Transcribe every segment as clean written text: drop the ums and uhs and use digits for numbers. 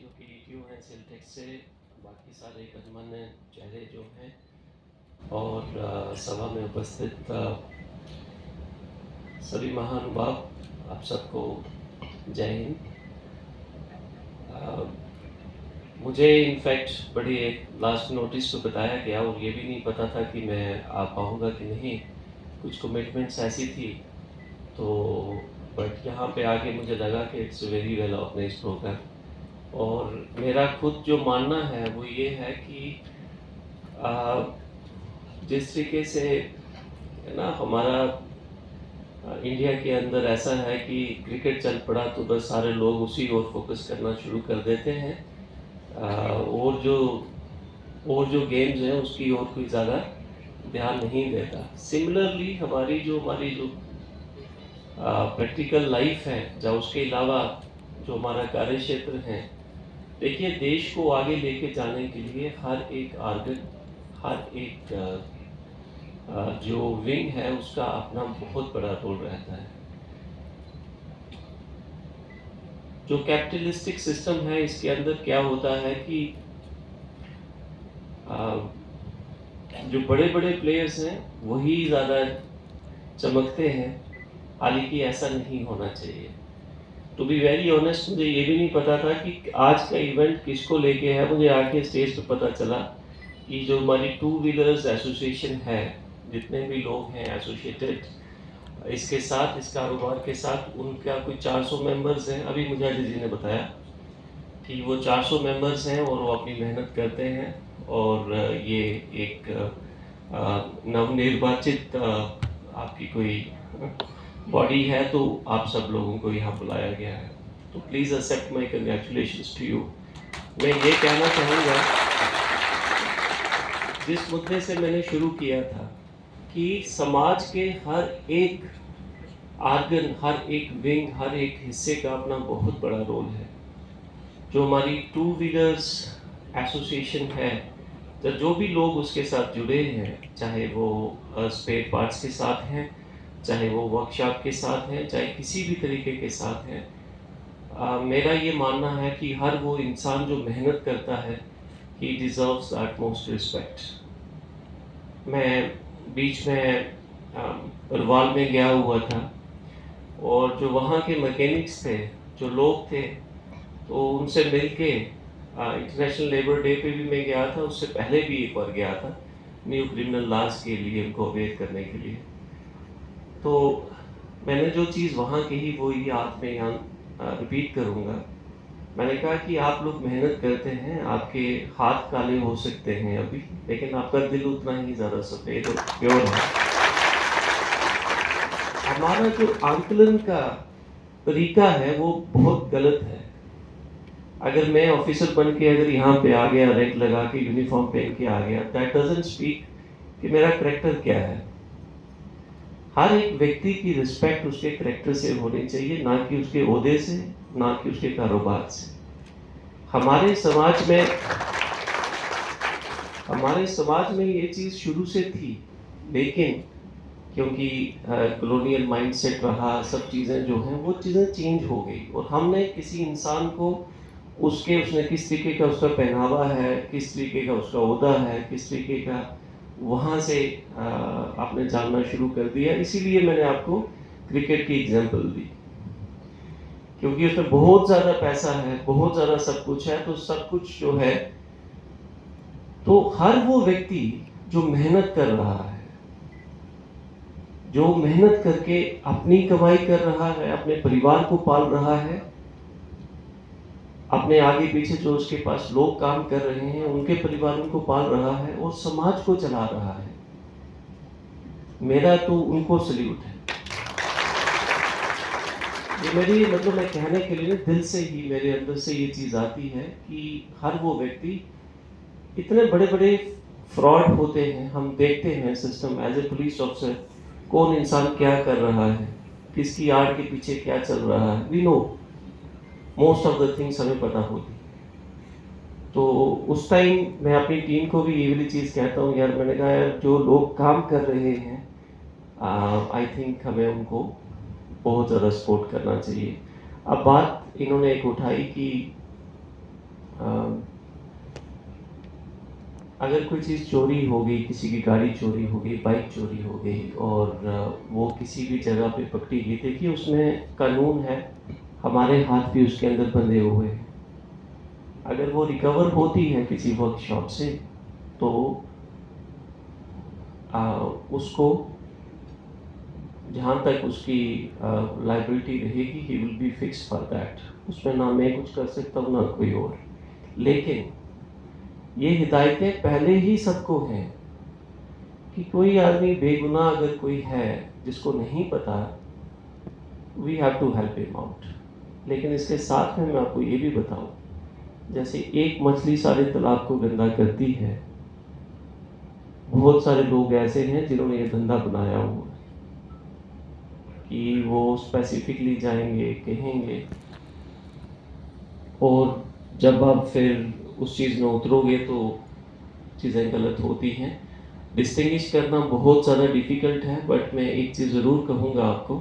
जो कि क्यों हैं सिलटेक्स से, बाकी सारे गणमान्य चेहरे जो हैं और सभा में उपस्थित सभी महानुभाव, आप सबको जय हिंद। मुझे इनफैक्ट बड़ी लास्ट नोटिस पे बताया गया और ये भी नहीं पता था कि मैं आ पाऊँगा कि नहीं, कुछ कमिटमेंट्स ऐसी थी। तो बट यहाँ पे आके मुझे लगा कि it's very well organised programme. और मेरा खुद जो मानना है वो ये है कि जिस तरीके से है ना हमारा इंडिया के अंदर ऐसा है कि क्रिकेट चल पड़ा तो बस सारे लोग उसी ओर फोकस करना शुरू कर देते हैं, और जो गेम्स हैं उसकी ओर कोई ज़्यादा ध्यान नहीं देता। सिमिलरली हमारी जो प्रैक्टिकल लाइफ है, जहाँ उसके अलावा जो हमारा कार्य क्षेत्र है, देखिए देश को आगे लेके जाने के लिए हर एक आर्गन, हर एक जो विंग है उसका अपना बहुत बड़ा रोल रहता है। जो कैपिटलिस्टिक सिस्टम है इसके अंदर क्या होता है कि जो बड़े बड़े प्लेयर्स हैं वही ज़्यादा चमकते हैं, हालांकि ऐसा नहीं होना चाहिए। टू बी वेरी ऑनेस्ट, मुझे ये भी नहीं पता था कि आज का इवेंट किसको लेके है। मुझे आके स्टेज पर पता चला कि जो हमारी टू व्हीलर्स एसोसिएशन है, जितने भी लोग हैं एसोसिएटेड इसके साथ, इस कारोबार के साथ, उनका कुछ 400 मेंबर्स हैं। अभी मुझे अजय जी ने बताया कि वो 400 मेंबर्स हैं और वो अपनी मेहनत करते हैं। और ये एक नवनिर्वाचित आपकी कोई बॉडी है, तो आप सब लोगों को यहाँ बुलाया गया है। तो please accept my congratulations to you. मैं ये कहना चाहूँगा, जिस मुद्दे से मैंने शुरू किया था कि समाज के हर एक आर्गन, हर एक विंग, हर एक हिस्से का अपना बहुत बड़ा रोल है। जो हमारी टू व्हीलर्स एसोसिएशन है, तो जो भी लोग उसके साथ जुड़े हैं, चाहे वो स्पेयर पार्ट्स के साथ हैं, चाहे वो वर्कशॉप के साथ हैं, चाहे किसी भी तरीके के साथ हैं, मेरा ये मानना है कि हर वो इंसान जो मेहनत करता है, he deserves the utmost respect. मैं बीच में रवाल में गया हुआ था और जो वहाँ के मैकेनिक्स थे, जो लोग थे, तो उनसे मिल के इंटरनेशनल लेबर डे पे भी मैं गया था, उससे पहले भी एक बार गया था न्यू क्रिमिनल लॉज के लिए उनको अवेयर करने के लिए। तो मैंने जो चीज़ वहाँ कही वो ही आज मैं यहाँ रिपीट करूँगा। मैंने कहा कि आप लोग मेहनत करते हैं, आपके हाथ काले हो सकते हैं अभी, लेकिन आपका दिल उतना ही ज़्यादा सफ़ेद और प्योर है। हमारा जो आंकलन का तरीका है वो बहुत गलत है। अगर मैं ऑफिसर बन के अगर यहाँ पे आ गया, रैंक लगा के, यूनिफॉर्म पहन के आ गया, दैट डजंट स्पीक कि मेरा करेक्टर क्या है। हर एक व्यक्ति की रिस्पेक्ट उसके करेक्टर से होनी चाहिए, ना कि उसके ओहदे से, ना कि उसके कारोबार से। हमारे समाज में ये चीज़ शुरू से थी, लेकिन क्योंकि कॉलोनियल माइंडसेट रहा, सब चीज़ें जो हैं वो चीज़ें चेंज हो गई और हमने किसी इंसान को उसने किस तरीके का उसका पहनावा है, किस तरीके का उसका ओहदा है, किस तरीके का, वहाँ से आपने जानना शुरू कर दिया। इसीलिए मैंने आपको क्रिकेट की एग्जांपल दी, क्योंकि उसमें बहुत ज़्यादा पैसा है, बहुत ज़्यादा सब कुछ है। तो सब कुछ जो है, तो हर वो व्यक्ति जो मेहनत कर रहा है, जो मेहनत करके अपनी कमाई कर रहा है, अपने परिवार को पाल रहा है, अपने आगे पीछे जो उसके पास लोग काम कर रहे हैं उनके परिवारों को पाल रहा है और समाज को चला रहा है, मेरा तो उनको सल्यूट है। ये मेरी मतलब मैं कहने के लिए दिल से ही मेरे अंदर से ये चीज़ आती है कि हर वो व्यक्ति, इतने बड़े बड़े फ्रॉड होते हैं, हम देखते हैं system as a police officer, कौन इंसान क्या कर रहा है, किसकी आड़ के पीछे क्या चल रहा है, we know most of the things, हमें पता होती। तो उस टाइम मैं अपनी टीम को भी ये वाली चीज़ कहता हूँ, यार मैंने कहा यार जो लोग काम कर रहे हैं, आई थिंक हमें उनको बहुत ज़्यादा सपोर्ट करना चाहिए। अब बात इन्होंने एक उठाई कि अगर कोई चीज़ चोरी हो गई, किसी की गाड़ी चोरी हो गई, बाइक चोरी हो गई और वो किसी भी जगह पे पकड़ी गई, देखिए उसमें कानून है, हमारे हाथ भी उसके अंदर बंधे हुए हैं। अगर वो रिकवर होती है किसी वर्कशॉप से तो उसको जहाँ तक उसकी लाइबिलिटी रहेगी he will be fix for that. उसमें ना मैं कुछ कर सकता हूँ ना कोई और। लेकिन ये हिदायतें पहले ही सबको हैं कि कोई आदमी बेगुनाह अगर कोई है जिसको नहीं पता, we have to help him out. लेकिन इसके साथ में मैं आपको ये भी बताऊं, जैसे एक मछली सारे तालाब को गंदा करती है, बहुत सारे लोग ऐसे हैं जिन्होंने ये धंधा बनाया हुआ है कि वो स्पेसिफिकली जाएंगे, कहेंगे, और जब आप फिर उस चीज़ में उतरोगे तो चीज़ें गलत होती हैं। डिस्टिंग्विश करना बहुत ज़्यादा डिफ़िकल्ट है, बट मैं एक चीज़ ज़रूर कहूँगा आपको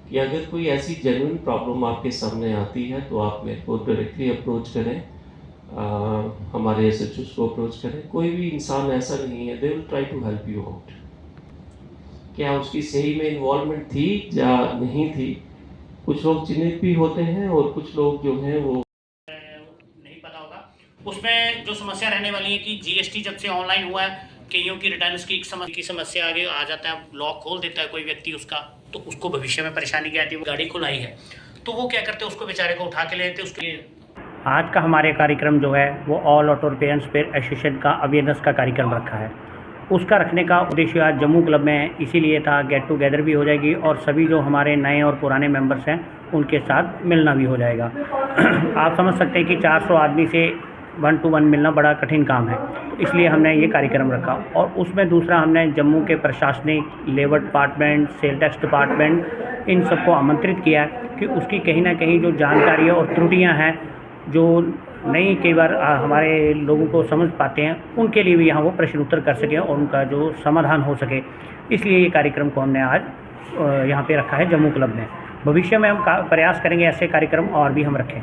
कि अगर कोई ऐसी जेन्युइन प्रॉब्लम आपके सामने आती है तो आप मेरे को डायरेक्टली अप्रोच करें, हमारे एसएचओ को अप्रोच करें। कोई भी इंसान ऐसा नहीं है, they will try to help you out. क्या उसकी सही में इन्वॉल्वमेंट थी या नहीं थी, कुछ लोग चिन्हित भी होते हैं और कुछ लोग जो हैं वो नहीं पता होगा। उसमें जो समस्या रहने वाली है कि जीएसटी जब से ऑनलाइन हुआ है, कईयों की रिटर्न्स की समस्या आगे आ जाता है, लॉक खोल देता है कोई व्यक्ति उसका, तो उसको भविष्य में परेशानी क्या आती है। वो गाड़ी खुलाई है तो वो क्या करते हैं, उसको बेचारे को उठा के ले लेते हैं। उसके आज का हमारे कार्यक्रम जो है वो all auto repair spare association का अवेयरनेस का कार्यक्रम रखा है। उसका रखने का उद्देश्य आज जम्मू क्लब में इसीलिए था, गेट टुगेदर भी हो जाएगी और सभी जो हमारे नए और पुराने मेंबर्स हैं उनके साथ मिलना भी हो जाएगा। आप समझ सकते हैं कि 400 आदमी से 1 to 1 मिलना बड़ा कठिन काम है, तो इसलिए हमने ये कार्यक्रम रखा। और उसमें दूसरा हमने जम्मू के प्रशासनिक, labour department, sale tax department, इन सबको आमंत्रित किया है कि उसकी कहीं ना कहीं जो जानकारी और त्रुटियाँ हैं जो नहीं कई बार हमारे लोगों को समझ पाते हैं, उनके लिए भी यहाँ वो प्रश्न उत्तर कर सकें और उनका जो समाधान हो सके। इसलिए ये कार्यक्रम को हमने आज यहाँ पे रखा है जम्मू क्लब में। भविष्य में हम प्रयास करेंगे ऐसे कार्यक्रम और भी हम रखें।